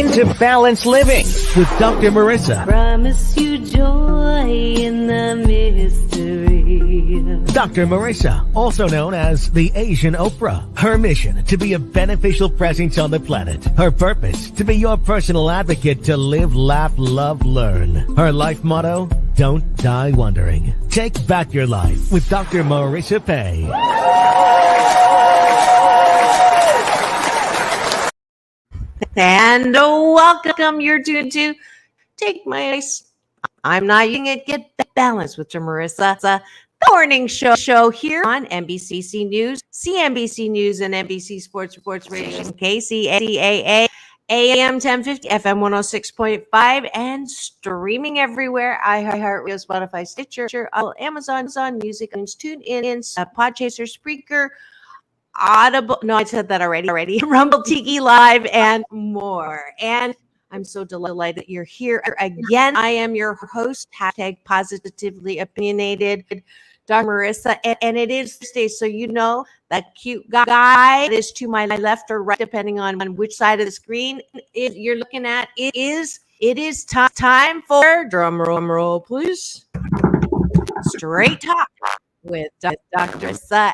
Into balanced living with Dr. Marissa. Promise you joy in the mystery. Dr. Marissa, also known as the Asian Oprah. Her mission, to be a beneficial presence on the planet. Her purpose, to be your personal advocate to live, laugh, love, learn. Her life motto, don't die wondering. Take back your life with Dr. Marissa Pay. And welcome. You're tuned to Take My Advice. I'm not using it. Get balanced with Marissa. It's a morning show here on NBC News, CNBC News, and NBC Sports Radio, KCAA, AM 1050, FM 106.5, and streaming everywhere. iHeartRadio, Spotify, Stitcher, Amazon Music, TuneIn, Podchaser, Spreaker, Audible. No, I said that already. Rumble, Tiki Live, and more. And I'm so delighted you're here again. I am your host, #positively opinionated, Dr. Marissa, and it is Thursday, so you know that cute guy that is to my left or right, depending on which side of the screen you're looking at. It is time for drum roll, please. Straight talk with Dr. Marissa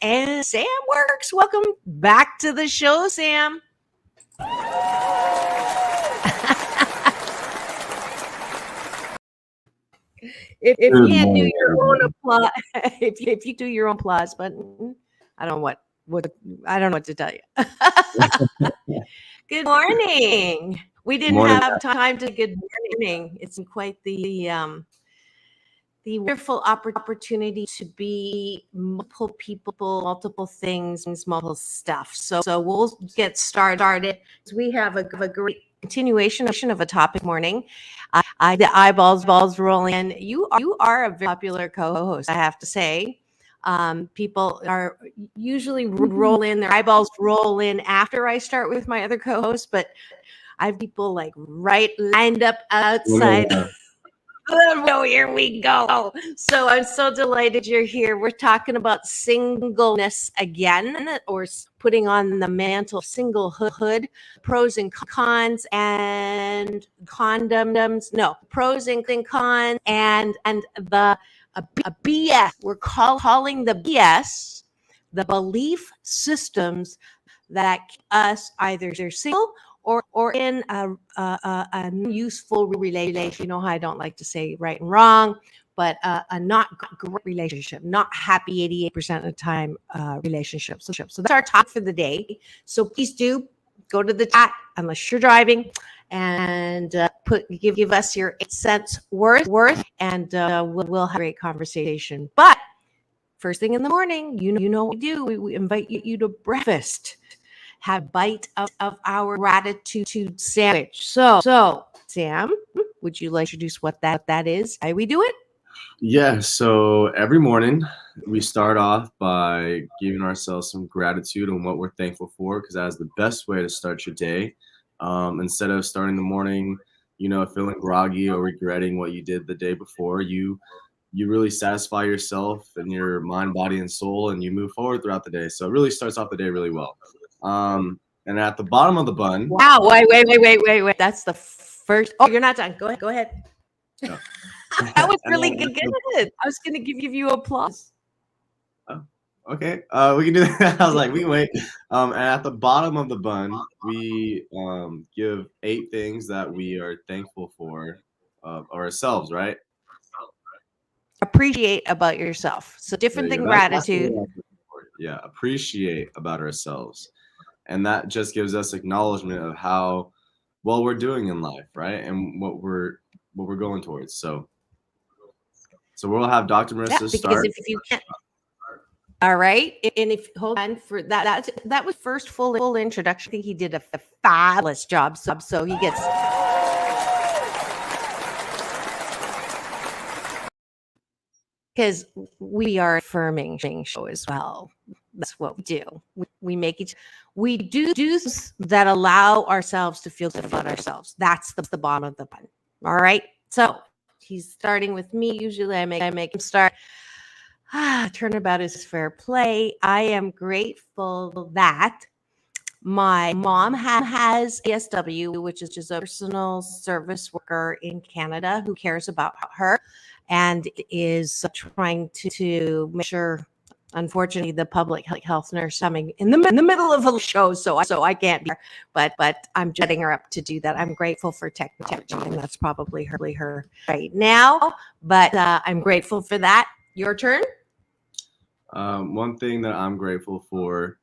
and Sam Works. Welcome back to the show, Sam. If you can't do your own applause, if you do your own applause button, I don't know what to tell you. Good morning. We didn't have time to good morning. It's quite the wonderful opportunity to be multiple people, multiple things, multiple stuff. So we'll get started. We have a great continuation of a topic morning. The eyeballs rolling in. You are a very popular co-host, I have to say. People are usually their eyeballs roll in after I start with my other co-hosts, but I have people like lined up outside. Oh, here we go. So I'm so delighted you're here. We're talking about singleness again, or putting on the mantle of singlehood, pros and cons, and condoms. No, pros and cons, and the a BS. We're calling the BS the belief systems that keep us either single or in a useful relationship. You know how I don't like to say right and wrong, but a not great relationship, not happy 88% of the time relationship. So that's our talk for the day. So please do go to the chat, unless you're driving, and give us your 8 cents worth, and we'll have a great conversation. But first thing in the morning, you know what we do. We invite you to breakfast. Have a bite of our gratitude sandwich. So Sam, would you like to introduce what that is? How we do it? Yeah, so every morning we start off by giving ourselves some gratitude on what we're thankful for, because that's the best way to start your day. Instead of starting the morning, feeling groggy or regretting what you did the day before, you really satisfy yourself and your mind, body, and soul, and you move forward throughout the day. So it really starts off the day really well. And at the bottom of the bun. Wow! Wait! That's the first. Oh, you're not done. Go ahead. No. That was really good. I was going to give you applause. Oh, okay. We can do that. I was like, we can wait. And at the bottom of the bun, we give 8 things that we are thankful for ourselves, right? Appreciate about yourself. So different than gratitude. Yeah, appreciate about ourselves. And that just gives us acknowledgement of how well we're doing in life, right? And what we're going towards. So we'll have Dr. Marissa start. Because if you can't, all right. And if hold on for that was first full introduction. I think he did a fabulous job. So he gets. Because we are affirming show as well. That's what we do. We do that allow ourselves to feel good about ourselves. That's the bottom of the bun. All right. So he's starting with me. Usually I make him start. Turnabout is fair play. I am grateful that My mom has ASW, which is a personal service worker in Canada who cares about her and is trying to make sure. Unfortunately, the public health nurse coming in the middle of a show, so I can't be there. But I'm jetting her up to do that. I'm grateful for technology, and that's probably her right now. But I'm grateful for that. Your turn. One thing that I'm grateful for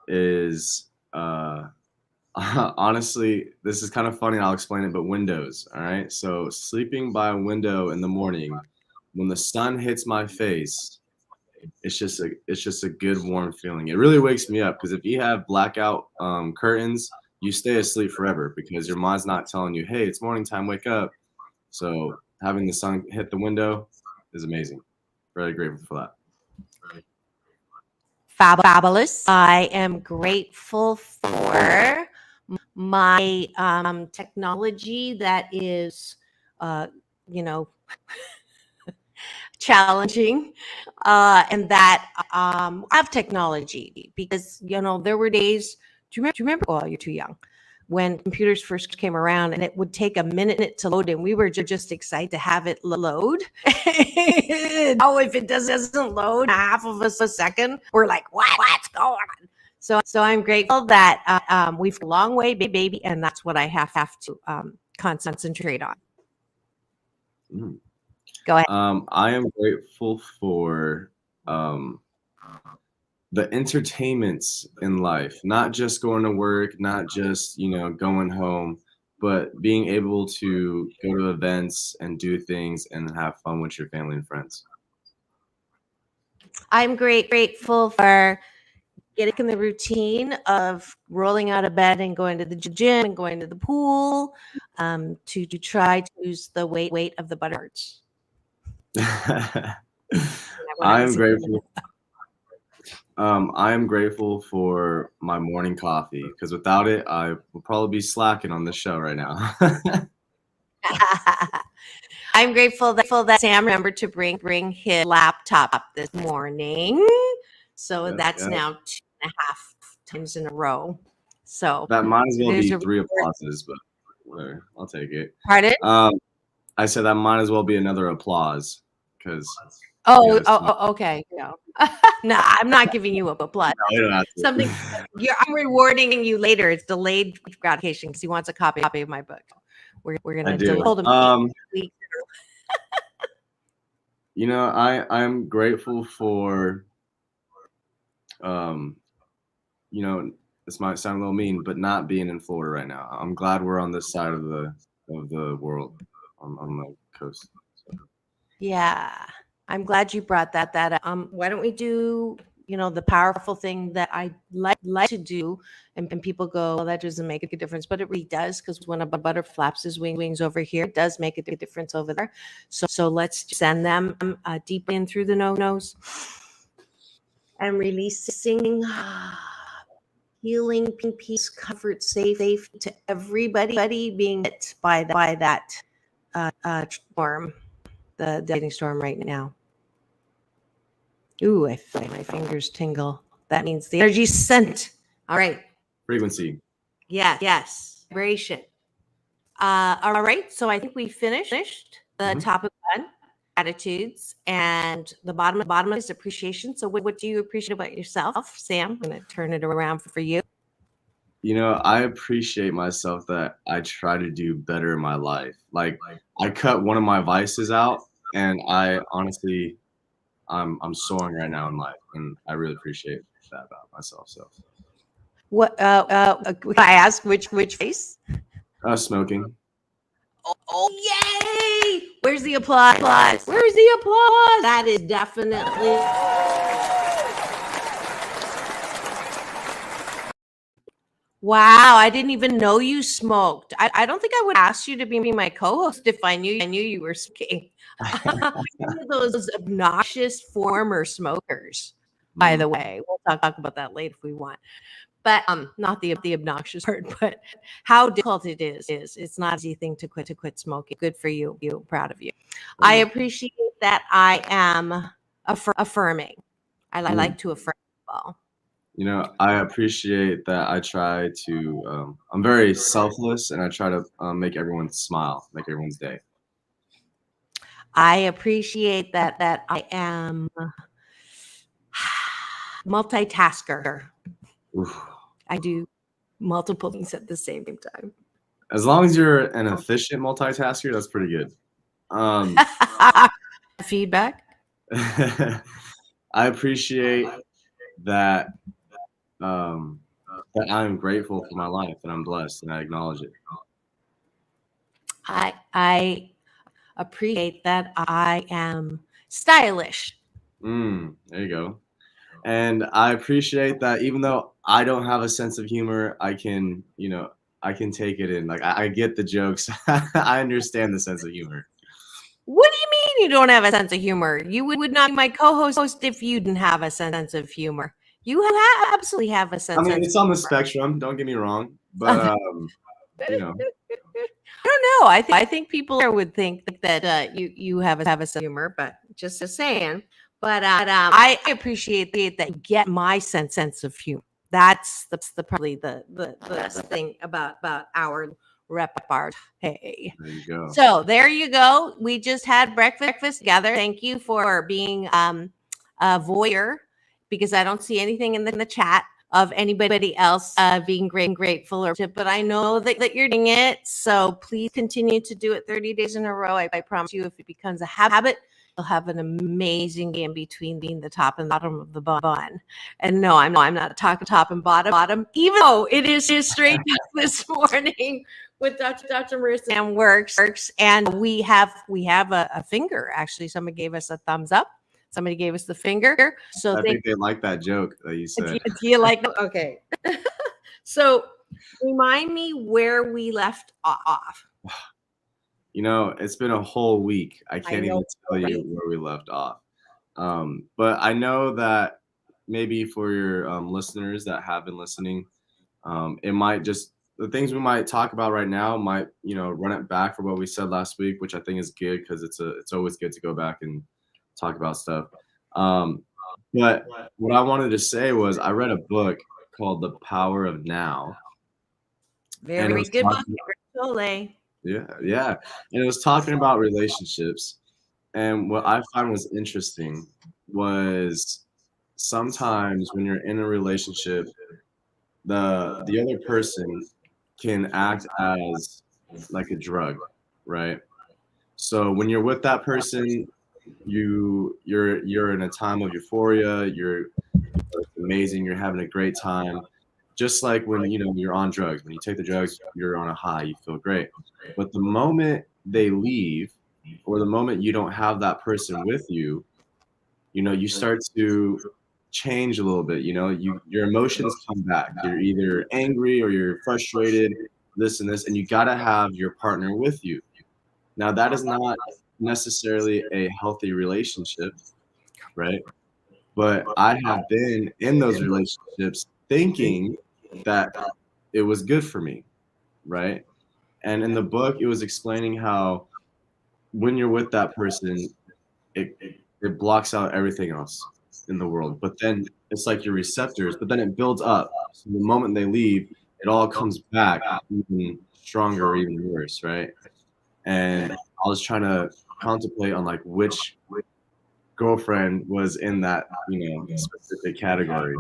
is honestly, this is kind of funny. I'll explain it, but windows. All right. So sleeping by a window in the morning, when the sun hits my face, it's just a good warm feeling. It really wakes me up because if you have blackout curtains, you stay asleep forever because your mind's not telling you, hey, it's morning time, wake up. So having the sun hit the window is amazing. Very grateful for that. Fabulous. I am grateful for my technology that is, you know, challenging, and that I have technology because there were days. Do you remember? Oh, you're too young. When computers first came around, and it would take a minute to load, and we were just excited to have it load. Oh, if it doesn't load half of a second, we're like, what's going on? So I'm grateful that we've a long way, baby, and that's what I have to concentrate on. Mm. Go ahead. I am grateful for the entertainments in life, not just going to work, not just, going home, but being able to go to events and do things and have fun with your family and friends. I'm grateful for getting in the routine of rolling out of bed and going to the gym and going to the pool, to try to lose the weight of the butterhearts. I am grateful. I am grateful for my morning coffee because without it, I would probably be slacking on this show right now. I'm grateful that Sam remembered to bring his laptop this morning. So that's now 2.5 times in a row. So that might as well be there's 3 applauses, but whatever, I'll take it. Pardon? I said that might as well be another applause because. Okay. No, no, I'm not giving you a applause. No, you don't have to. Something I'm rewarding you later. It's delayed gratification because he wants a copy of my book. We're gonna hold him. I'm grateful for this might sound a little mean, but not being in Florida right now. I'm glad we're on this side of the world, on the coast. So. Yeah, I'm glad you brought that up. Why don't we do the powerful thing that I like to do, and people go, well, that doesn't make a difference, but it really does, because when a butterfly flaps his wings over here, it does make a difference over there. So let's send them deep in through the nose and releasing healing, peace, comfort, safe to everybody being hit by that storm, the lightning storm right now. Ooh, I feel my fingers tingle. That means the energy's sent. All right. Frequency. Yes. Vibration. All right. So I think we finished the topic 1, attitudes, and the bottom is appreciation. So what do you appreciate about yourself, Sam? I'm going to turn it around for you. I appreciate myself that I try to do better in my life. Like I cut one of my vices out, and I honestly, I'm soaring right now in life, and I really appreciate that about myself. So, what? Can I ask which face? Smoking. Oh, yay! Where's the applause? Where's the applause? That is definitely. Wow, I didn't even know you smoked. I don't think I would ask you to be my co-host if I knew you were smoking. One of those obnoxious former smokers, by the way. We'll talk about that later if we want. But not the obnoxious part, but how difficult it is. It's not an easy thing to quit smoking. Good for you. Proud of you. I appreciate that I am affirming. I like to affirm well. I appreciate that. I try to. I'm very selfless, and I try to make everyone smile, make everyone's day. I appreciate that I am multitasker. Oof. I do multiple things at the same time. As long as you're an efficient multitasker, that's pretty good. Feedback. I appreciate that that I'm grateful for my life and I'm blessed and I acknowledge it. I appreciate that I am stylish. There you go. And I appreciate that even though I don't have a sense of humor, I can take it in. Like I get the jokes. I understand the sense of humor. What do you mean you don't have a sense of humor? You would not be my co-host if you didn't have a sense of humor. You absolutely have a sense. I mean, it's on the spectrum. Don't get me wrong, but you know, I don't know. I think people would think that you have a sense of humor, but just saying. But I appreciate that you get my sense of humor. That's probably the best thing about our repertoire. Hey. there you go. So there you go. We just had breakfast together. Thank you for being a voyeur, because I don't see anything in the chat of anybody else being grateful but I know that you're doing it. So please continue to do it 30 days in a row. I promise you, if it becomes a habit, you'll have an amazing game between being the top and bottom of the bun. And no, I'm not talking top and bottom, even though it is straight this morning with Dr. Marissa and Sam Works. And we have a finger. Actually, somebody gave us a thumbs up. Somebody gave us the finger. So I think they like that joke that you said. Do you like? Okay. So remind me where we left off. It's been a whole week. I can't even tell you where we left off. But I know that maybe for your listeners that have been listening, it might just the things we might talk about right now might run it back for what we said last week, which I think is good because it's always good to go back and talk about stuff. But what I wanted to say was I read a book called The Power of Now. Very good book. Yeah. And it was talking about relationships. And what I found was interesting was sometimes when you're in a relationship, the other person can act as like a drug, right? So when you're with that person, you're in a time of euphoria, it's amazing, you're having a great time. Just like when you're on drugs, when you take the drugs, you're on a high, you feel great. But the moment they leave, or the moment you don't have that person with you, you start to change a little bit. Your emotions come back. You're either angry or you're frustrated, this and this, and you gotta have your partner with you. Now that is not necessarily a healthy relationship, right? But I have been in those relationships thinking that it was good for me, right? And in the book, it was explaining how when you're with that person, it blocks out everything else in the world. But then it's like your receptors, but then it builds up. So the moment they leave, it all comes back even stronger or even worse, right? And I was trying to contemplate on like which girlfriend was in that specific category.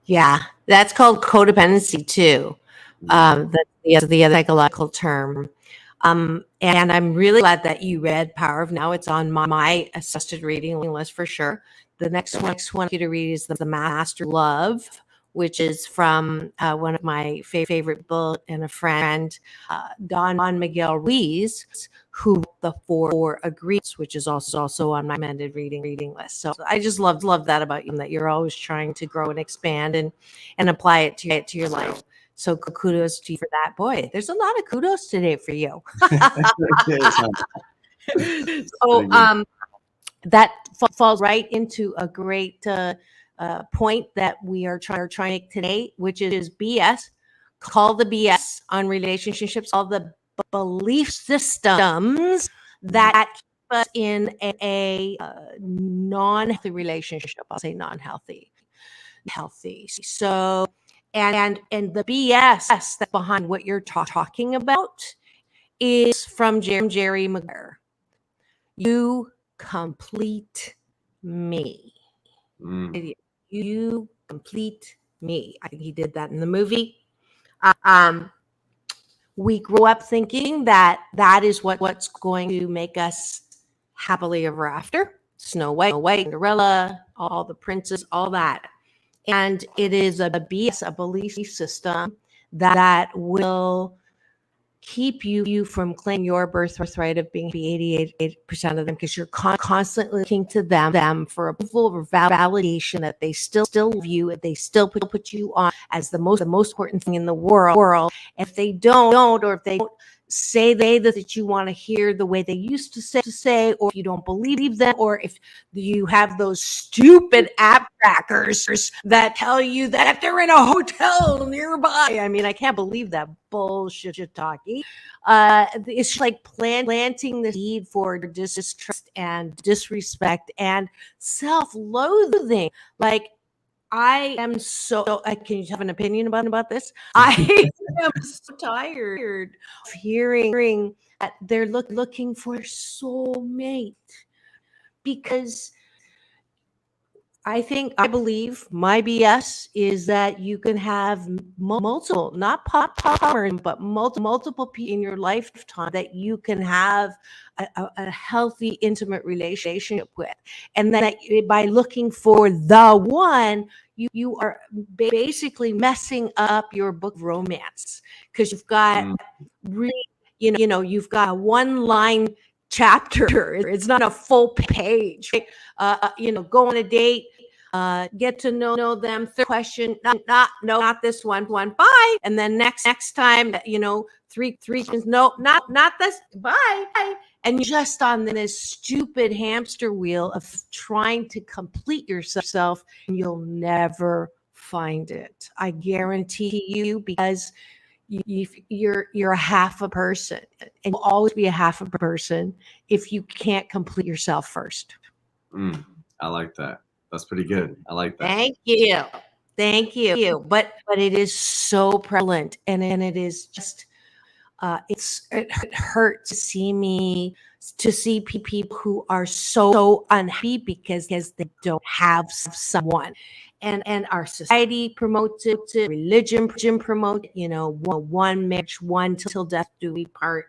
Yeah, that's called codependency too. That's the other psychological term. And I'm really glad that you read Power of Now. It's on my assisted reading list for sure. The next one I want you to read is The Master Love, which is from one of my favorite book and a friend, Don Miguel Ruiz, who wrote The Four Agreements, which is also on my recommended reading list. So I just love that about you, that you're always trying to grow and expand and apply it to your life. So kudos to you for that. Boy, there's a lot of kudos today for you. So that falls right into a great point that we are trying to make today, which is BS. Call the BS on relationships, all the belief systems that keep us in a non-healthy relationship. I'll say non-healthy. healthy. So, and the BS that's behind what you're talking about is from Jerry Maguire. You complete me. You complete me. I think he did that in the movie. We grow up thinking that is what's going to make us happily ever after. Snow White, Cinderella, all the princes, all that. And it is a BS, a belief system that will keep you from claiming your birthright of being 88% of them, because you're constantly looking to them for approval or validation that they still view it. They still put you on as the most important thing in the world. If they don't, or if they don't say that you want to hear the way they used to say, or if you don't believe them, or if you have those stupid app trackers that tell you that they're in a hotel nearby. I mean, I can't believe that bullshit you're talking. It's like planting the seed for distrust and disrespect and self-loathing. Like, I am so, can you have an opinion about this? I am so tired of hearing that they're looking for a soulmate, because I believe my BS is that you can have multiple, not polyamorous, but multiple people in your lifetime that you can have a healthy, intimate relationship with. And that by looking for the one, you are basically messing up your book of romance, because you've got really, you've got a one-line chapter. It's not a full page, right? Go on a date, get to know them. Third question, not this one. Bye. And then next time, three questions. No, not this. Bye. And you're just on this stupid hamster wheel of trying to complete yourself, and you'll never find it. I guarantee you, because you're a half a person, and you'll always be a half a person if you can't complete yourself first. I like that. That's pretty good. I like that. Thank you. But it is so prevalent, and it is just it hurts to see people who are so unhappy because they don't have someone. And our society promotes it, religion promotes, one marriage, one till death do we part.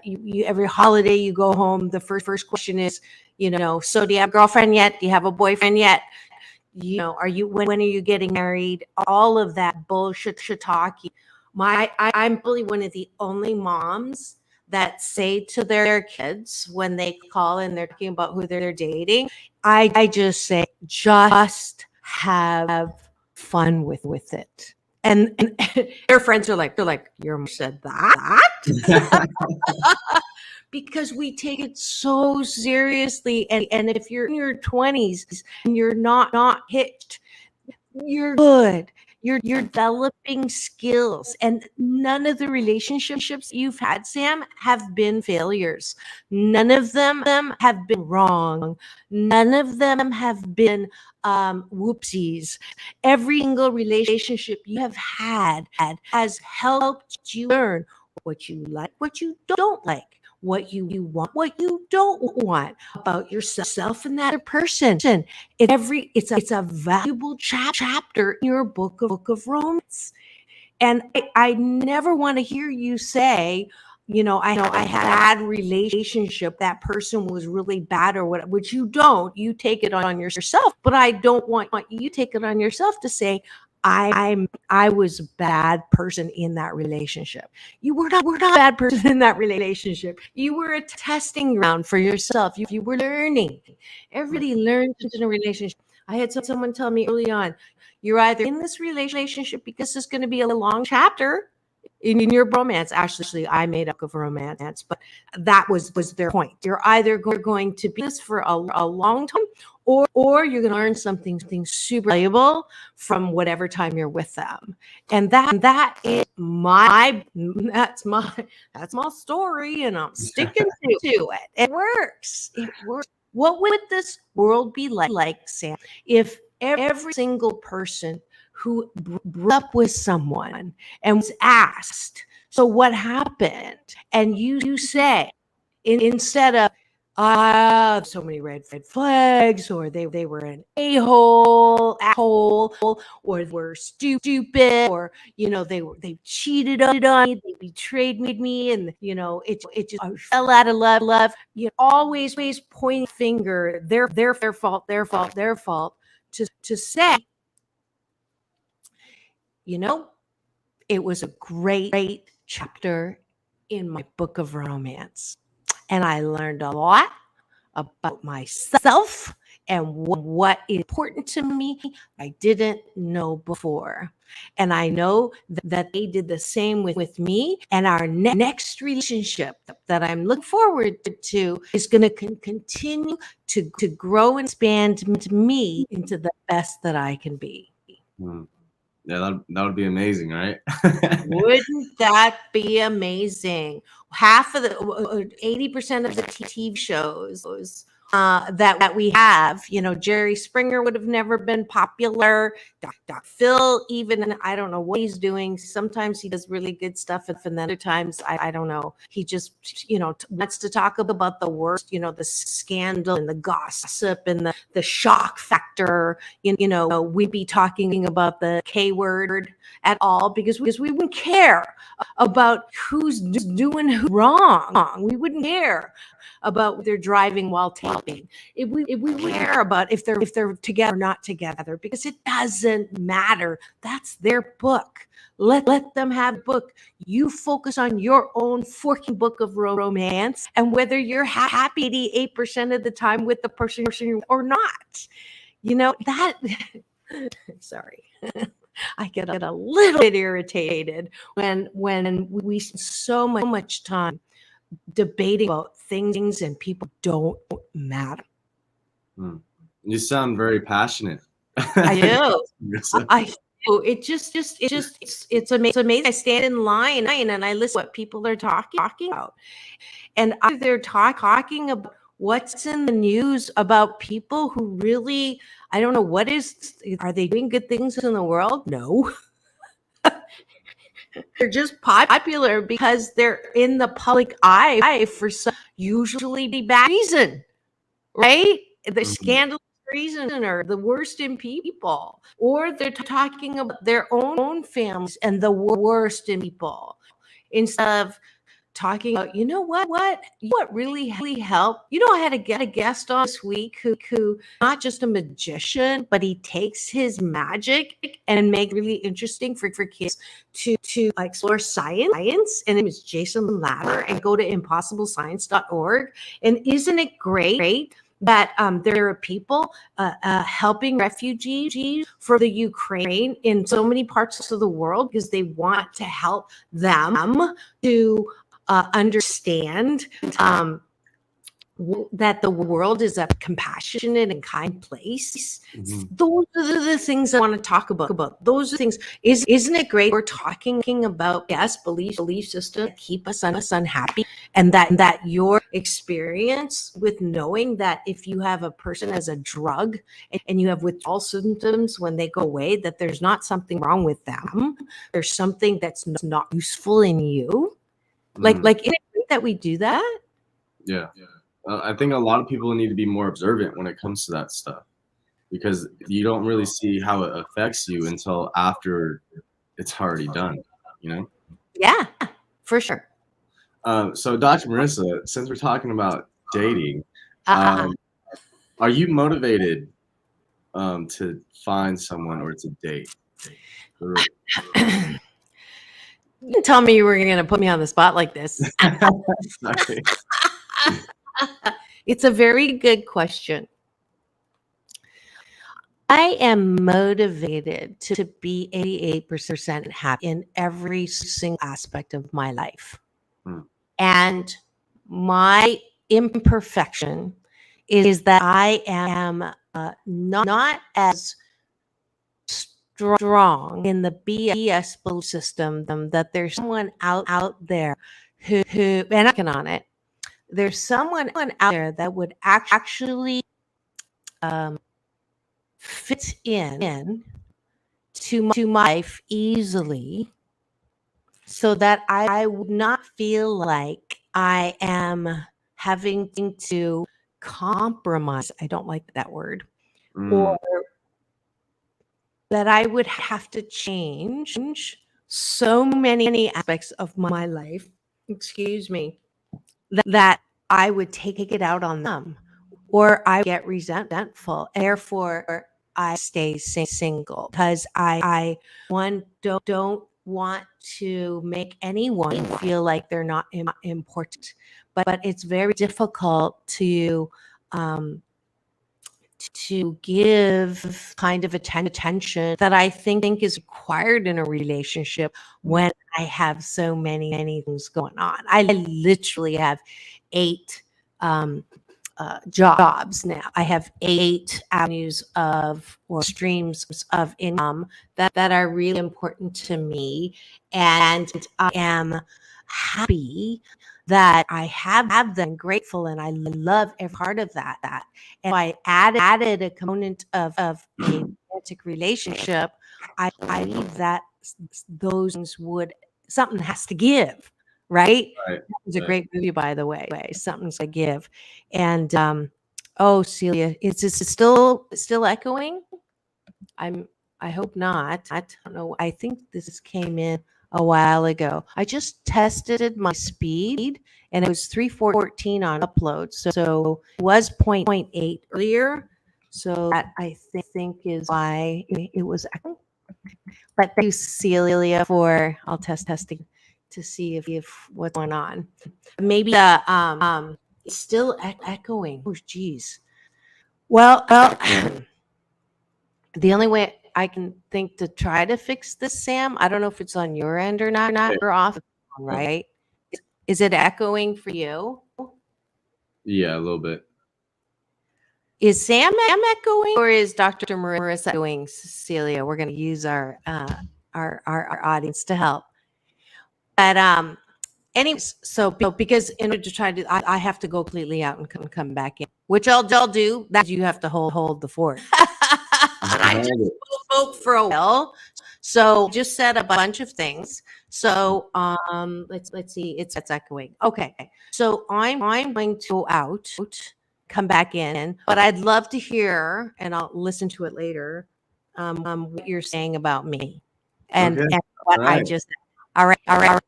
You every holiday you go home, the first question is, so do you have a girlfriend yet? Do you have a boyfriend yet? When are you getting married? All of that bullshit talking. I'm really one of the only moms that say to their kids when they call and they're talking about who they're dating, I just say, just have fun with it. And their friends are like, your mom said that? Because we take it so seriously. And if you're in your 20s and you're not hitched, you're good. You're developing skills, and none of the relationships you've had, Sam, have been failures. None of them have been wrong. None of them have been whoopsies. Every single relationship you have had has helped you learn what you like, what you don't like, what you want, what you don't want about yourself and that other person. It's a valuable chapter in your book of romance. And I never want to hear you say, I had a relationship, that person was really bad or what, which you don't. You take it on yourself, but I don't want you to take it on yourself to say, I was a bad person in that relationship. You were not a bad person in that relationship. You were a testing ground for yourself. You were learning. Everybody learns in a relationship. I had someone tell me early on, you're either in this relationship because it's going to be a long chapter in your romance. Actually, I made up of romance, but that was their point. You're either going to be this for a long time, or you're going to learn something super valuable from whatever time you're with them. And that is that's my story, and I'm sticking to it. It works. What would this world be like, Sam, if every single person who broke up with someone and was asked, so what happened? And you say, instead of, so many red flags, or they were an asshole, or were stupid, or they cheated on me, they betrayed me, and it just I fell out of love. You always pointing finger, their fault, to say, it was a great chapter in my book of romance, and I learned a lot about myself and what is important to me I didn't know before. And I know that they did the same with me. And our next relationship that I'm looking forward to is going to continue to grow and expand me into the best that I can be. Yeah, that would be amazing, right? Wouldn't that be amazing? Half of the 80% of the TV shows that we have, Jerry Springer would have never been popular. Dr. Phil, even, I don't know what he's doing. Sometimes he does really good stuff, and then other times, I don't know. He just, wants to talk about the worst, the scandal and the gossip and the shock factor. We'd be talking about the K word at all because we wouldn't care about who's doing who wrong. We wouldn't care about what they're driving while taping. If we care about if they're together or not together, because it doesn't matter. That's their book. Let them have a book. You focus on your own forking book of romance, and whether you're happy 88% of the time with the person or not. That sorry. I get a little bit irritated when we spend so much time debating about things and people don't matter. You sound very passionate. I do. I do. It's amazing. I stand in line and I listen to what people are talking about, and either they're talking about what's in the news about people who really, I don't know, are they doing good things in the world? No. They're just popular because they're in the public eye for some usually bad reason, right? The scandalous reason, or the worst in people, or they're talking about their own families and the worst in people, instead of talking about, what really helped. I had a guest on this week who not just a magician, but he takes his magic and make it really interesting for kids to explore science. And it was Jason Ladder, and go to impossiblescience.org. And isn't it great that there are people helping refugees for the Ukraine in so many parts of the world, because they want to help them to understand that the world is a compassionate and kind place. Those are the things I want to talk about. Those are things. Isn't it great? We're talking about, yes, belief system that keep us unhappy, and that your experience with knowing that if you have a person as a drug and you have withdrawal symptoms when they go away, that there's not something wrong with them. There's something that's not useful in you. Like, isn't it great that we do that? Yeah. I think a lot of people need to be more observant when it comes to that stuff, because you don't really see how it affects you until after it's already done, Yeah, for sure. So Dr. Marissa, since we're talking about dating, are you motivated to find someone or to date? You didn't tell me you were going to put me on the spot like this. Sorry. It's a very good question. I am motivated to be 88% happy in every single aspect of my life. And my imperfection is that I am not as strong in the BS belief system that there's someone out there who and I'm working on it. There's someone out there that would actually fit in to my life easily so that I would not feel like I am having to compromise. I don't like that word. Or that I would have to change so many aspects of my life, excuse me, that I would take it out on them or I get resentful. Therefore, I stay single because I one don't want to make anyone feel like they're not important. But it's very difficult um, to give kind of attention that I think is required in a relationship when I have so many things going on. I literally have 8 jobs now. I have 8 avenues of or streams of income that are really important to me, and I am happy that I have them, grateful, and I love every part of that. And if I added a component of a romantic relationship, I believe that those things would something has to give, right? Right. It's a great movie, by the way. Something's to give. And oh, Celia, is this still echoing? I hope not. I don't know. I think this came in a while ago. I just tested my speed and it was 314 on upload. So it was zero point 0.8 earlier. So that I think is why it was echoing. But thank you, Celia, for I'll testing to see if what's going on. Maybe it's still echoing. Oh, geez. Well, the only way I can think to try to fix this, Sam, I don't know if it's on your end or not. You're off, right? Is it echoing for you? Yeah, a little bit. Is Sam echoing or is Dr. Marissa echoing, Cecilia? We're going to use our audience to help. But anyways, so because in order to try to, I have to go completely out and come back in, which I'll do. That you have to hold the fort. But I just spoke for a while, so just said a bunch of things. So let's see, it's echoing. Okay, so I'm going to go out, come back in, but I'd love to hear, and I'll listen to it later. What you're saying about me, and what I just said. All right.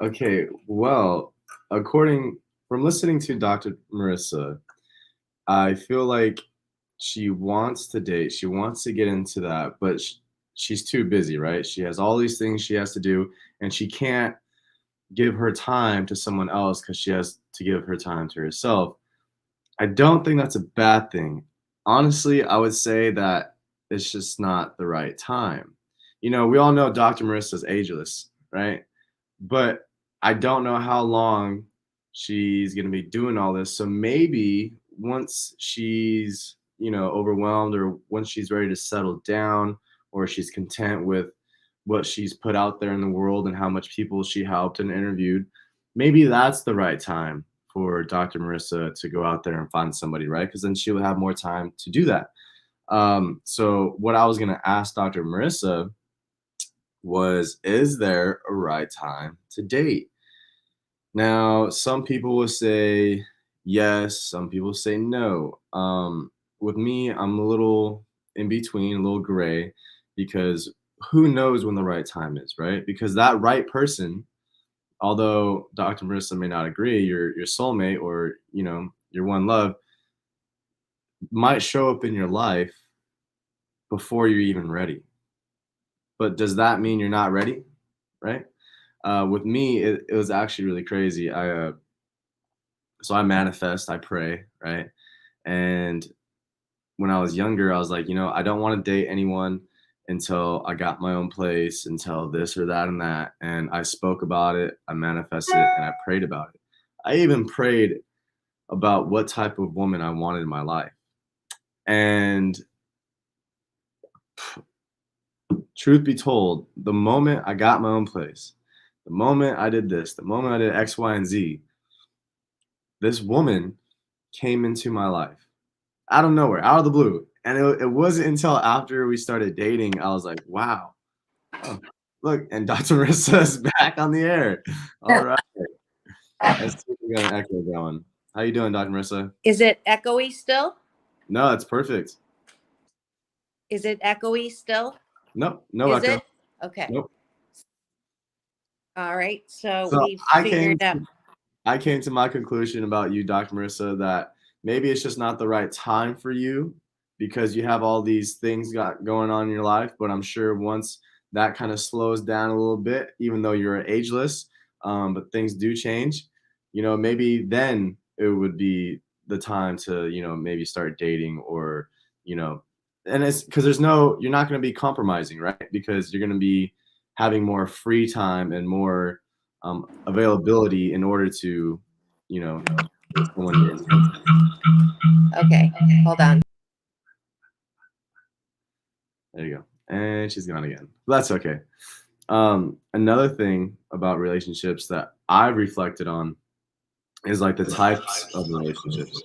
Okay, well, from listening to Dr. Marissa, I feel like she wants to date. She wants to get into that, but she's too busy, right? She has all these things she has to do, and she can't give her time to someone else because she has to give her time to herself. I don't think that's a bad thing. Honestly, I would say that it's just not the right time. We all know Dr. Marissa's ageless, right? But I don't know how long she's going to be doing all this. So maybe once she's, overwhelmed, or once she's ready to settle down, or she's content with what she's put out there in the world and how much people she helped and interviewed, maybe that's the right time for Dr. Marissa to go out there and find somebody, right? Because then she'll have more time to do that. So what I was going to ask Dr. Marissa was, is there a right time to date? Now, some people will say yes, some people say no. With me, I'm a little in between, a little gray, because who knows when the right time is, right? Because that right person, although Dr. Marissa may not agree, your soulmate, or your one love, might show up in your life before you're even ready. But does that mean you're not ready, right? With me, it was actually really crazy. So I manifest, I pray, right? And when I was younger, I was like, I don't want to date anyone until I got my own place, until this or that and that. And I spoke about it, I manifested it, and I prayed about it. I even prayed about what type of woman I wanted in my life. And truth be told, the moment I got my own place, the moment I did this, the moment I did X, Y, and Z, this woman came into my life out of nowhere, out of the blue. And it wasn't until after we started dating, I was like, wow, oh, look, and Dr. Marissa is back on the air. All right. Let's see if we got an echo going. How you doing, Dr. Marissa? Is it echoey still? No, it's perfect. Is it echoey still? Nope, no Is echo. it? Okay. Nope. All right. So So we I figured out. came to my conclusion about you, Dr. Marissa, that maybe it's just not the right time for you because you have all these things going on in your life. But I'm sure once that kind of slows down a little bit, even though you're ageless, but things do change, maybe then it would be the time to, maybe start dating or, and it's because you're not going to be compromising, right? Because you're going to be having more free time and more availability in order to, get someone you're interested in. Okay. Hold on. There you go. And she's gone again. That's okay. Another thing about relationships that I've reflected on is like the types of relationships.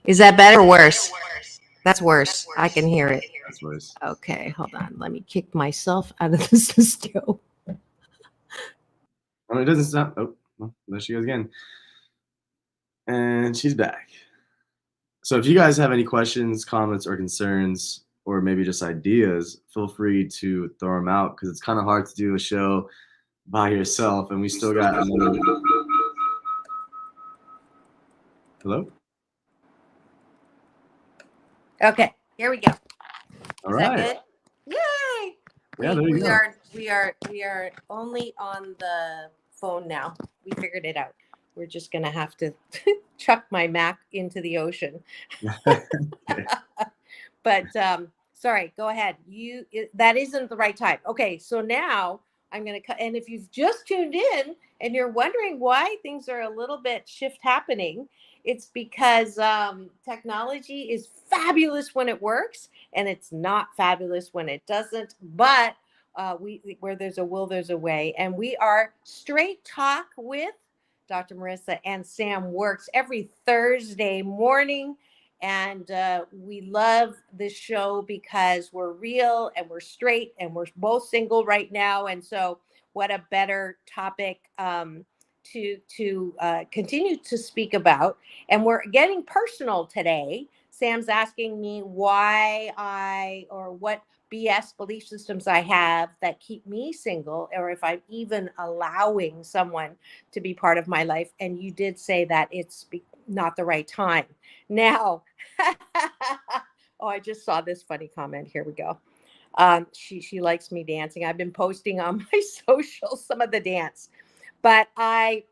Is that better or worse? That's worse. I can hear it. That's worse. Okay. Hold on. Let me kick myself out of the studio. I mean, it doesn't stop. Oh, well, there she goes again. And she's back. So if you guys have any questions, comments, or concerns, or maybe just ideas, feel free to throw them out because it's kind of hard to do a show by yourself, and we still got another. Hello? Okay. Here we go. All Is right. that good? Yay! Yeah, there you go. We are only on the phone now. We figured it out. We're just gonna have to chuck my Mac into the ocean. But sorry, go ahead. That isn't the right time. Okay, so now I'm gonna cut. And if you've just tuned in and you're wondering why things are a little bit shift happening, it's because technology is fabulous when it works, and it's not fabulous when it doesn't. But where there's a will, there's a way, and we are Straight Talk with Dr. Marissa and Sam Works every Thursday morning. And we love this show because we're real and we're straight and we're both single right now. And so, what a better topic to continue to speak about. And we're getting personal today. Sam's asking me what BS belief systems I have that keep me single, or if I'm even allowing someone to be part of my life. And you did say that it's not the right time. Now, oh, I just saw this funny comment. Here we go. She likes me dancing. I've been posting on my socials some of the dance, but I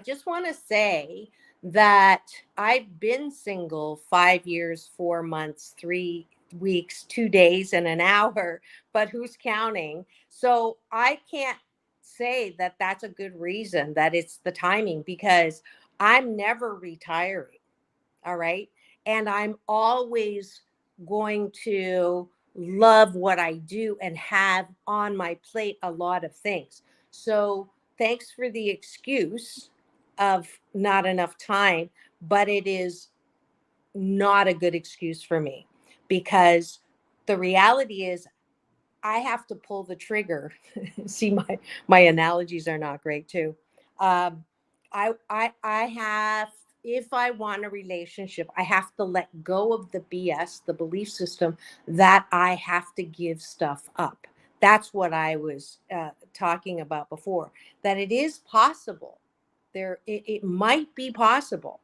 just want to say that I've been single 5 years, 4 months, 3 weeks, 2 days, and an hour, but who's counting? So I can't say that that's a good reason that it's the timing, because I'm never retiring. All right. And I'm always going to love what I do and have on my plate a lot of things. So thanks for the excuse of not enough time, but it is not a good excuse for me, because the reality is I have to pull the trigger. See, my analogies are not great too. I have, if I want a relationship, I have to let go of the BS, the belief system that I have to give stuff up. That's what I was talking about before. That it is possible. It might be possible.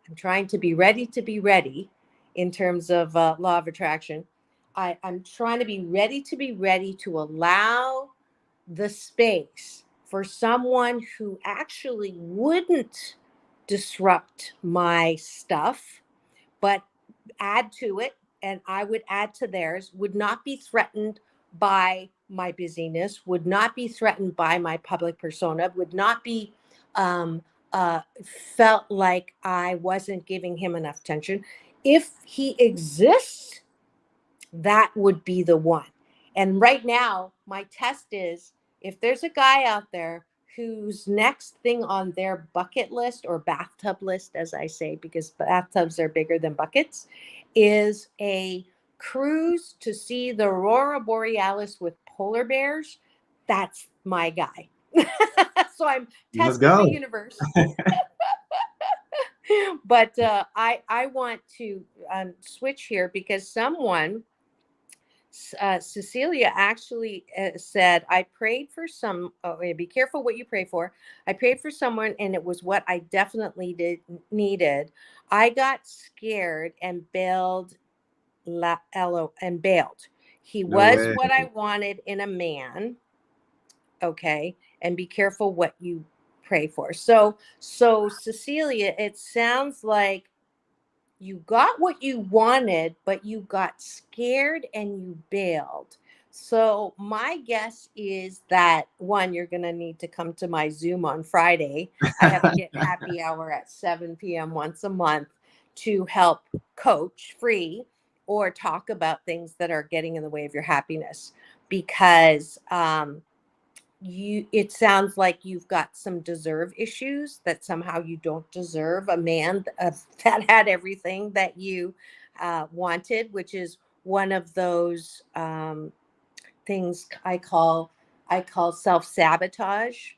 I'm trying to be ready in terms of law of attraction. I'm trying to be ready to allow the space for someone who actually wouldn't disrupt my stuff, but add to it, and I would add to theirs, would not be threatened by my busyness, would not be threatened by my public persona, would not be um, felt like I wasn't giving him enough attention. If he exists, that would be the one. And right now, my test is, if there's a guy out there whose next thing on their bucket list, or bathtub list, as I say, because bathtubs are bigger than buckets, is a cruise to see the aurora borealis with polar bears. That's my guy. So I'm Let's testing the go. universe. But I want to switch here because someone, Cecilia, actually said, I prayed for some, be careful what you pray for. I prayed for someone and it was what I definitely needed. I got scared and bailed. He No was way. what I wanted in a man. Okay. And be careful what you pray for. So Cecilia, it sounds like you got what you wanted, but you got scared and you bailed. So my guess is that, one, you're going to need to come to my Zoom on Friday. I have a Get Happy Hour at 7 p.m. once a month to help coach free or talk about things that are getting in the way of your happiness, because it sounds like you've got some deserve issues, that somehow you don't deserve a man that had everything that you wanted, which is one of those things I call self-sabotage,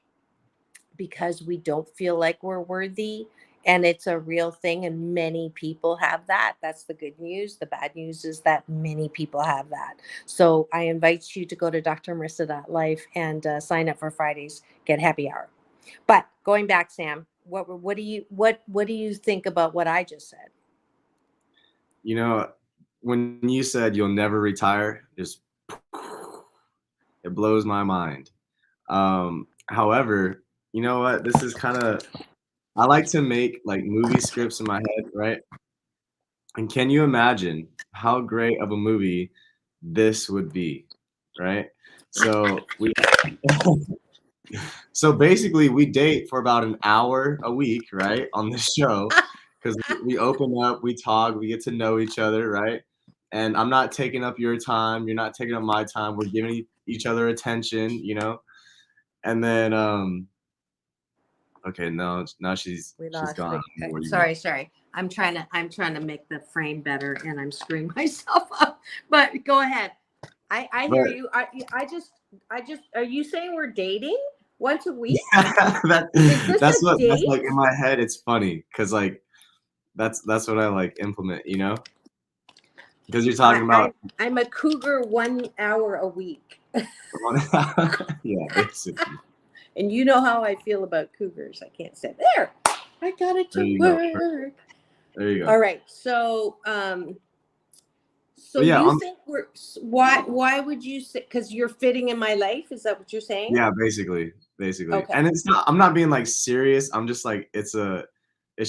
because we don't feel like we're worthy. And it's a real thing. And many people have that. That's the good news. The bad news is that many people have that. So I invite you to go to drmarissa.life and sign up for Friday's Get Happy Hour. But going back, Sam, what do you think about what I just said? You know, when you said you'll never retire, just it blows my mind. However, you know what? This is kind of, I like to make like movie scripts in my head, right? And can you imagine how great of a movie this would be, right? So we so basically we date for about an hour a week, right, on this show, because we open up, we talk, we get to know each other, right? And I'm not taking up your time, you're not taking up my time. We're giving each other attention, you know? And then okay, no, now she's gone. Sorry. I'm trying to make the frame better, and I'm screwing myself up. But go ahead. I hear you. I just are you saying we're dating once a week? That's like in my head. It's funny because like that's what I like implement, you know? Because you're talking about I'm a cougar 1 hour a week. yeah, basically. And you know how I feel about cougars. I can't say there. I got it to work. There you go. All right. So yeah, you think why would you say, because you're fitting in my life? Is that what you're saying? Yeah, basically. Okay. And I'm not being like serious. I'm just like, it's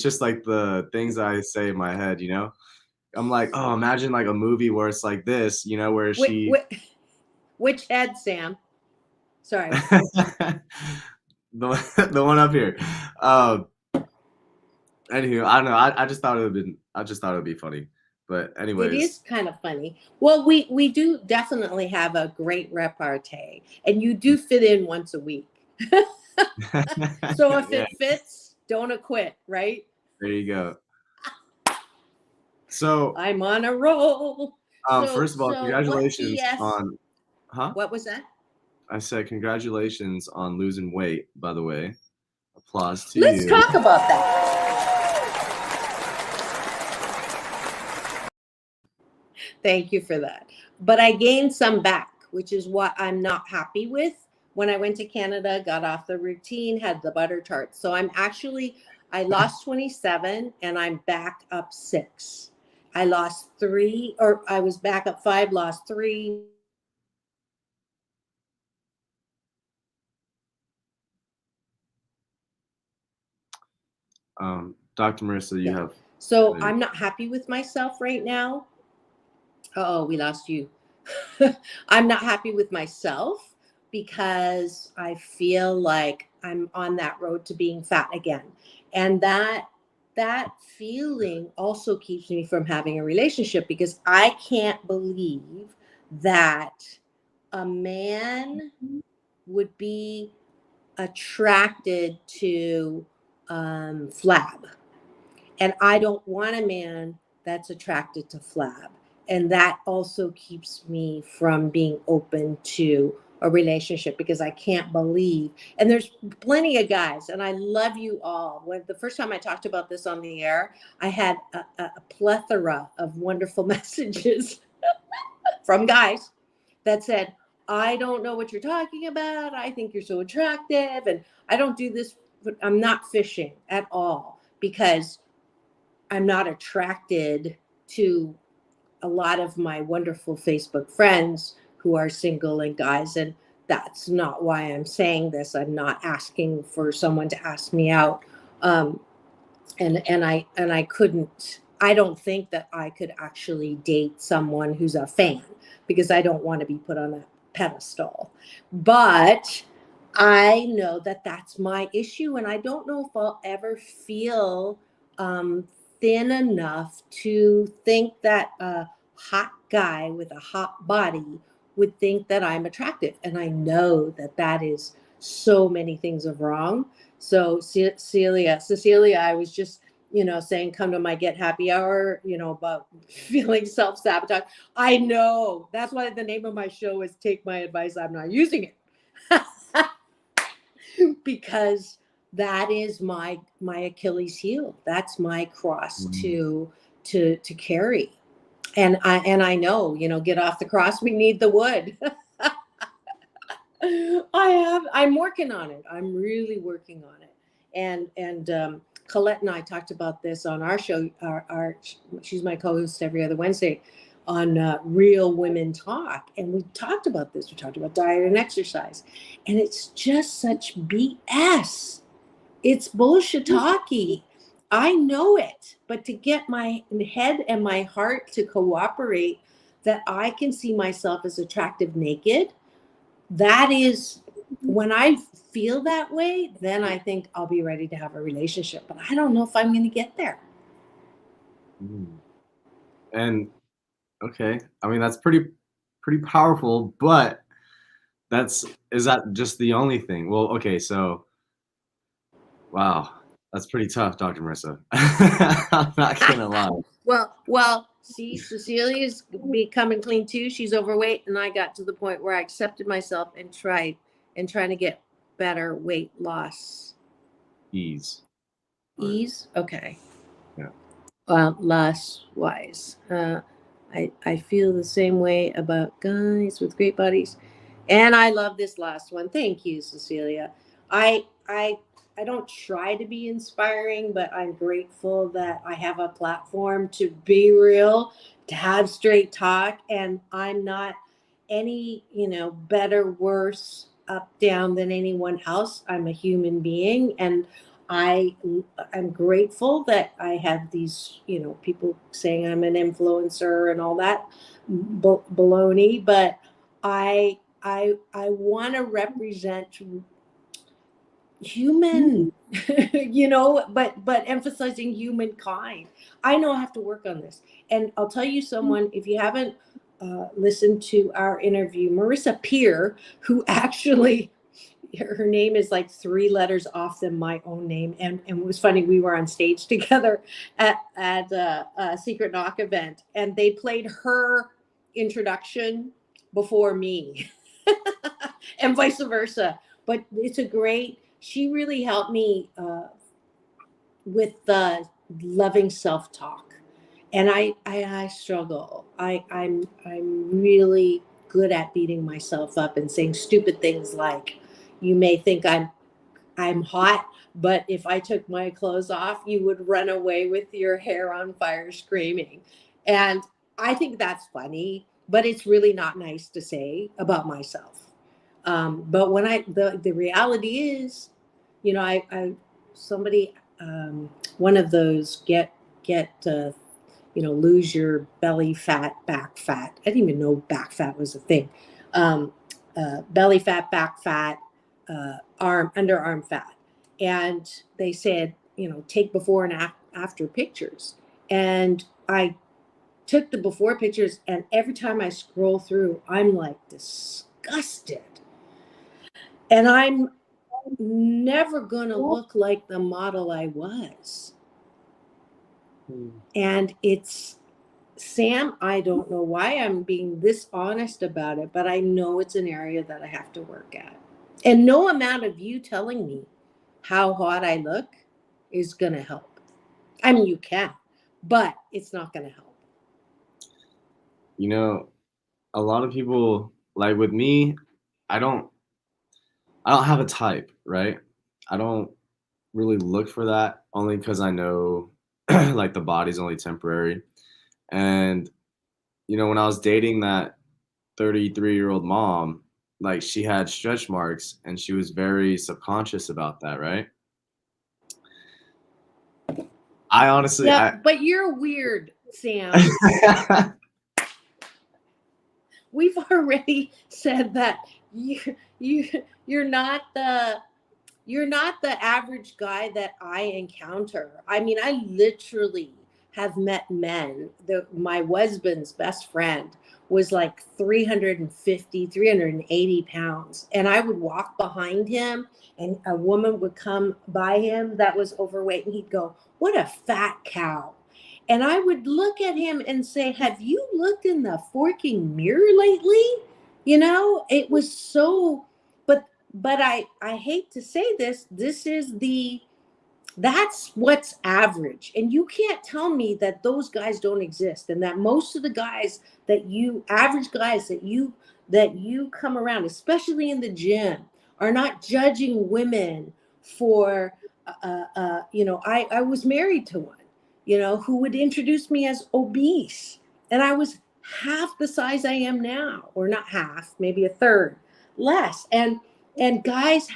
just like the things I say in my head, you know? I'm like, oh, imagine like a movie where it's like this, you know, where which head, Sam? Sorry. the one up here. Anywho, I don't know. I just thought it would be funny. But anyways, it is kind of funny. Well, we do definitely have a great repartee, and you do fit in once a week. So if it fits, don't quit, right? There you go. So I'm on a roll. First of all, congratulations on What was that? I said congratulations on losing weight, by the way. Applause to you. Let's talk about that. Thank you for that. But I gained some back, which is what I'm not happy with. When I went to Canada, got off the routine, had the butter tart. So I lost 27 and I'm back up 6. I lost 3, or I was back up 5, lost 3. Dr. Marissa, you have. So I'm not happy with myself right now. Oh, we lost you. I'm not happy with myself because I feel like I'm on that road to being fat again. And that feeling also keeps me from having a relationship, because I can't believe that a man would be attracted to flab. And I don't want a man that's attracted to flab. And that also keeps me from being open to a relationship because I can't believe, and there's plenty of guys, and I love you all. When the first time I talked about this on the air, I had a plethora of wonderful messages from guys that said, I don't know what you're talking about. I think you're so attractive. And I don't do this. I'm not fishing at all because I'm not attracted to a lot of my wonderful Facebook friends who are single and guys. And that's not why I'm saying this. I'm not asking for someone to ask me out. And I couldn't, I don't think that I could actually date someone who's a fan because I don't want to be put on that pedestal. But I know that that's my issue. And I don't know if I'll ever feel thin enough to think that a hot guy with a hot body would think that I'm attractive. And I know that that is so many things of wrong. So Cecilia, I was just, saying, come to my get happy hour, about feeling self-sabotage. I know that's why the name of my show is Take My Advice. I'm not using it because that is my Achilles heel. That's my cross to carry. And I know, get off the cross. We need the wood. I'm working on it. I'm really working on it. And Colette and I talked about this on our show. She's my co-host every other Wednesday on Real Women Talk. And we talked about this. We talked about diet and exercise. And it's just such BS. It's bullshit talky. I know it. But to get my head and my heart to cooperate that I can see myself as attractive naked, that is, when I feel that way, then I think I'll be ready to have a relationship. But I don't know if I'm going to get there. And okay, I mean, that's pretty powerful, but is that just the only thing? Well, okay, so wow, that's pretty tough, Dr. Marissa. I'm not gonna lie. Well, see, Cecilia's becoming clean too. She's overweight, and I got to the point where I accepted myself and trying to get better weight loss. Ease. Okay. Yeah. Loss wise, I feel the same way about guys with great bodies, and I love this last one. Thank you, Cecilia. I don't try to be inspiring, but I'm grateful that I have a platform to be real, to have straight talk, and I'm not any, better, worse, up, down than anyone else. I'm a human being, and I'm grateful that I have these, people saying I'm an influencer and all that baloney, but I want to represent human, but emphasizing humankind. I know I have to work on this. And I'll tell you someone, if you haven't listened to our interview, Marissa Peer, who actually, her name is like 3 letters off than my own name. And it was funny, we were on stage together at a Secret Knock event, and they played her introduction before me and vice versa. But she really helped me with the loving self-talk. And I struggle. I'm really good at beating myself up and saying stupid things like, you may think I'm hot, but if I took my clothes off, you would run away with your hair on fire screaming. And I think that's funny, but it's really not nice to say about myself. But when the reality is, somebody, one of those get lose your belly fat, back fat. I didn't even know back fat was a thing. Belly fat, back fat, underarm fat. And they said, take before and after pictures. And I took the before pictures, and every time I scroll through, I'm like disgusted. And I'm never going to look like the model I was. And it's, Sam, I don't know why I'm being this honest about it, but I know it's an area that I have to work at. And no amount of you telling me how hot I look is going to help. I mean, you can, but it's not going to help. You know, a lot of people, like with me, I don't have a type, right? I don't really look for that, only because I know like the body's only temporary. And when I was dating that 33-year-old mom, like she had stretch marks and she was very subconscious about that, right? I honestly, but you're weird, Sam. We've already said that you're not the average guy that I encounter. I mean, I literally have met men. My husband's best friend was like 350, 380 pounds. And I would walk behind him and a woman would come by him that was overweight and he'd go, "What a fat cow." And I would look at him and say, "Have you looked in the forking mirror lately?" It was so, but I hate to say this, that's what's average. And you can't tell me that those guys don't exist and that most of the guys average guys that you come around, especially in the gym, are not judging women for, I was married to one, who would introduce me as obese. And I was half the size I am now, or not half, maybe a third less. And guys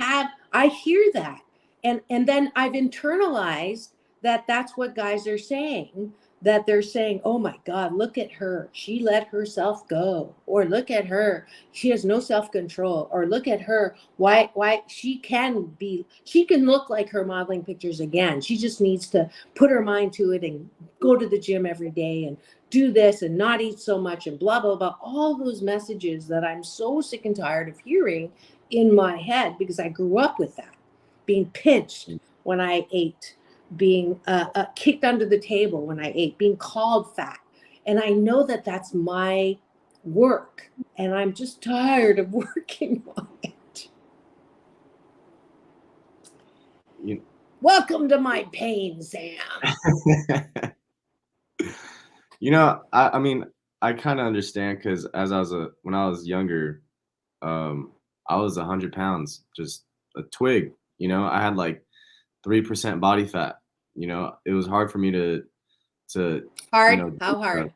I hear that. And then I've internalized that that's what guys are saying, that they're saying, "Oh my God, look at her. She let herself go." Or "Look at her. She has no self-control." Or "Look at her. Why she can look like her modeling pictures again. She just needs to put her mind to it and go to the gym every day and do this and not eat so much and blah, blah, blah." All those messages that I'm so sick and tired of hearing in my head because I grew up with that. Being pinched when I ate, being kicked under the table when I ate, being called fat. And I know that that's my work. And I'm just tired of working on it. Welcome to my pain, Sam. I mean, I kind of understand because when I was younger, I was 100 pounds, just a twig. I had like 3% body fat. It was hard for me to hard. How hard?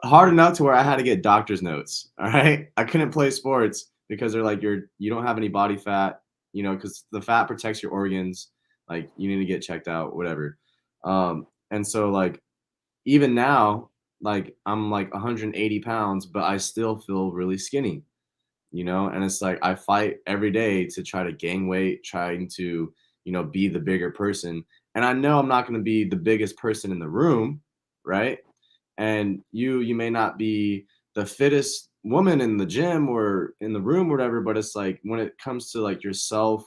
Hard enough to where I had to get doctor's notes. All right, I couldn't play sports because they're like, you don't have any body fat. Because the fat protects your organs. Like you need to get checked out, whatever. And so like even now, like I'm like 180 pounds, but I still feel really skinny. And it's like I fight every day to try to gain weight, trying to be the bigger person. And I know I'm not going to be the biggest person in the room, right? And you may not be the fittest woman in the gym or in the room or whatever, but it's like when it comes to like your self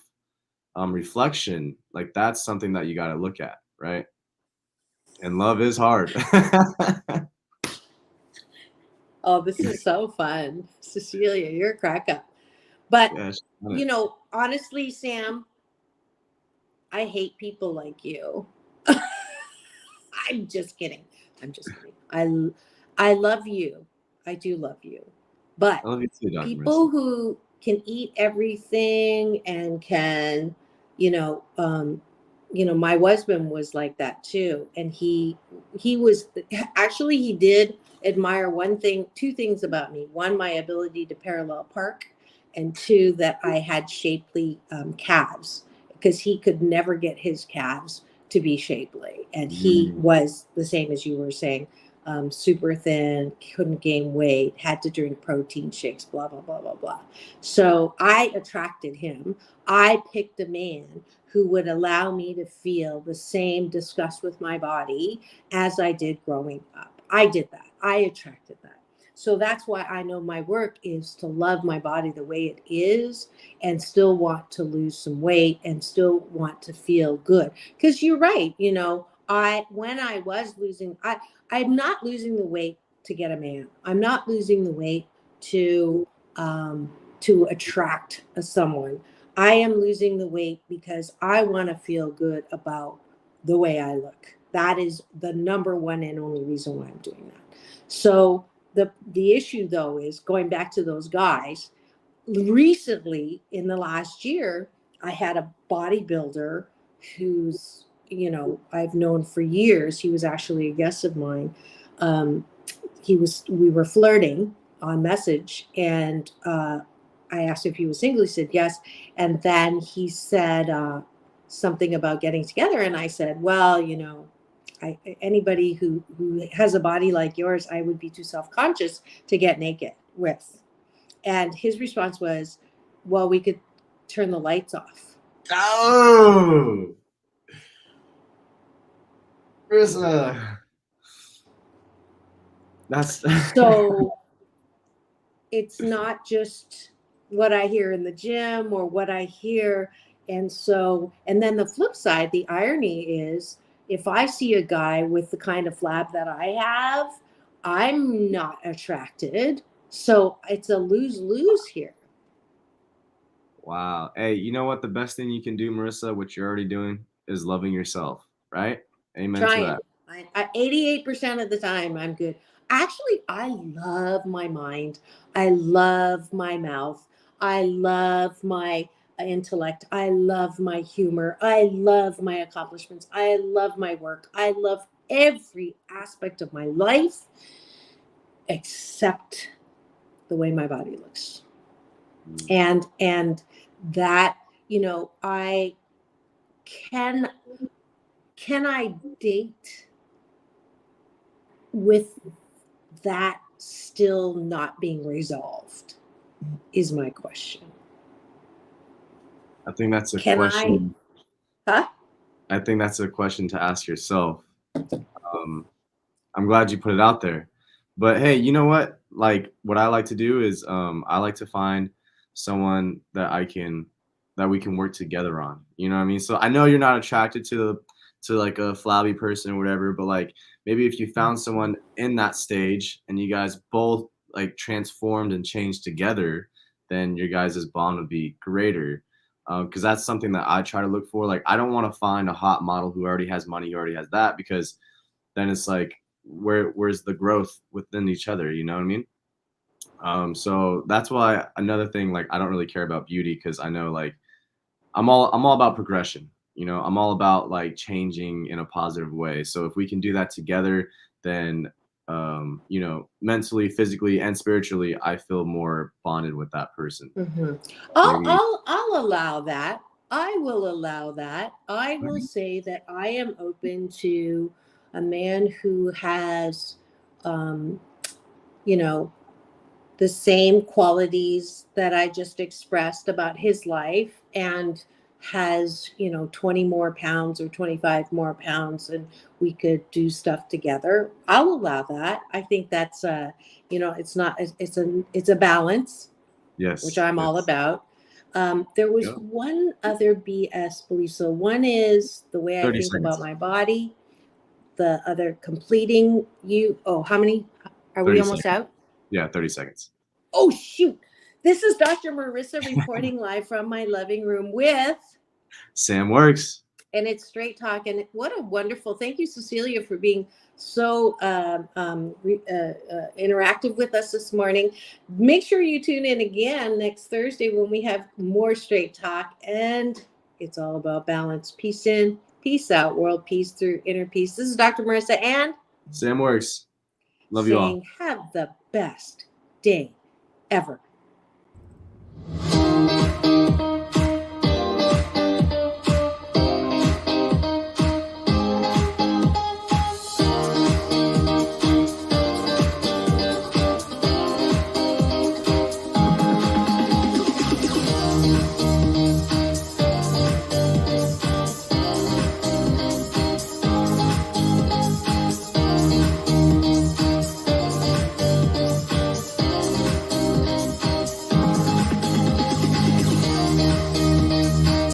reflection, like that's something that you got to look at, right? And love is hard. Oh, this is so fun. Cecilia, you're a crack up. But, honestly, Sam, I hate people like you. I'm just kidding. I love you. I do love you. But I love you too, Dr. people Marissa. who can eat everything and can, my husband was like that too. And he did admire two things about me. One, my ability to parallel park, and two, that I had shapely calves, because he could never get his calves to be shapely. And he was the same as you were saying, super thin, couldn't gain weight, had to drink protein shakes, blah, blah, blah, blah, blah. So I attracted him. I picked a man who would allow me to feel the same disgust with my body as I did growing up. I did that. I attracted that. So that's why I know my work is to love my body the way it is and still want to lose some weight and still want to feel good. Because you're right, you know, when I was losing, I'm not losing the weight to get a man. I'm not losing the weight to attract someone. I am losing the weight because I want to feel good about the way I look. That is the number one and only reason why I'm doing that. So the issue though is going back to those guys. Recently, in the last year, I had a bodybuilder who's, you know, I've known for years. He was actually a guest of mine. We were flirting on message, and I asked if he was single. He said yes, and then he said something about getting together, and I said, well, you know, anybody who has a body like yours, I would be too self-conscious to get naked with. And his response was, well, we could turn the lights off. Oh, Marissa. That's So it's not just what I hear in the gym or what I hear. And then the flip side, the irony is, if I see a guy with the kind of flab that I have, I'm not attracted. So it's a lose-lose here. Wow. Hey, you know what? The best thing you can do, Marissa, what you're already doing, is loving yourself, right? Amen to Trying. that. 88% of the time, I'm good. Actually, I love my mind. I love my mouth. I love my intellect. I love my humor. I love my accomplishments. I love my work. I love every aspect of my life except the way my body looks. And that, you know, can I date with that still not being resolved is my question. I think that's a Can question. Huh? I think that's a question to ask yourself. I'm glad you put it out there. But hey, you know what? Like, what I like to do is I like to find someone that we can work together on. You know what I mean? So I know you're not attracted to like a flabby person or whatever, but like maybe if you found someone in that stage and you guys both like transformed and changed together, then your guys' bond would be greater. Because that's something that I try to look for. Like, I don't want to find a hot model who already has money, who already has that, because then it's like, where's the growth within each other? You know what I mean? So that's why another thing, like, I don't really care about beauty, because I know, like, I'm all about progression. You know, I'm all about like changing in a positive way. So if we can do that together, then you know, mentally, physically, and spiritually, I feel more bonded with that person. Mm-hmm. I'll allow that. I will allow that. I will say that I am open to a man who has, you know, the same qualities that I just expressed about his life, and has, you know, 20 more pounds or 25 more pounds, and we could do stuff together. I'll allow that. I think that's you know, it's a balance, Yes. which I'm all yes. about. There was Yeah. one other BS belief. So one is the way I 30 think seconds. about my body. The other, completing you. Oh, how many are 30 we almost seconds. out? Yeah, 30 seconds. Oh, shoot. This is Dr. Marissa reporting live from my living room with Sam Works. And it's Straight Talk. And what a wonderful, thank you, Cecilia, for being so interactive with us this morning. Make sure you tune in again next Thursday when we have more Straight Talk. And it's all about balance. Peace in, peace out, world peace through inner peace. This is Dr. Marissa and Sam Works. Love saying, you all. have the best day ever.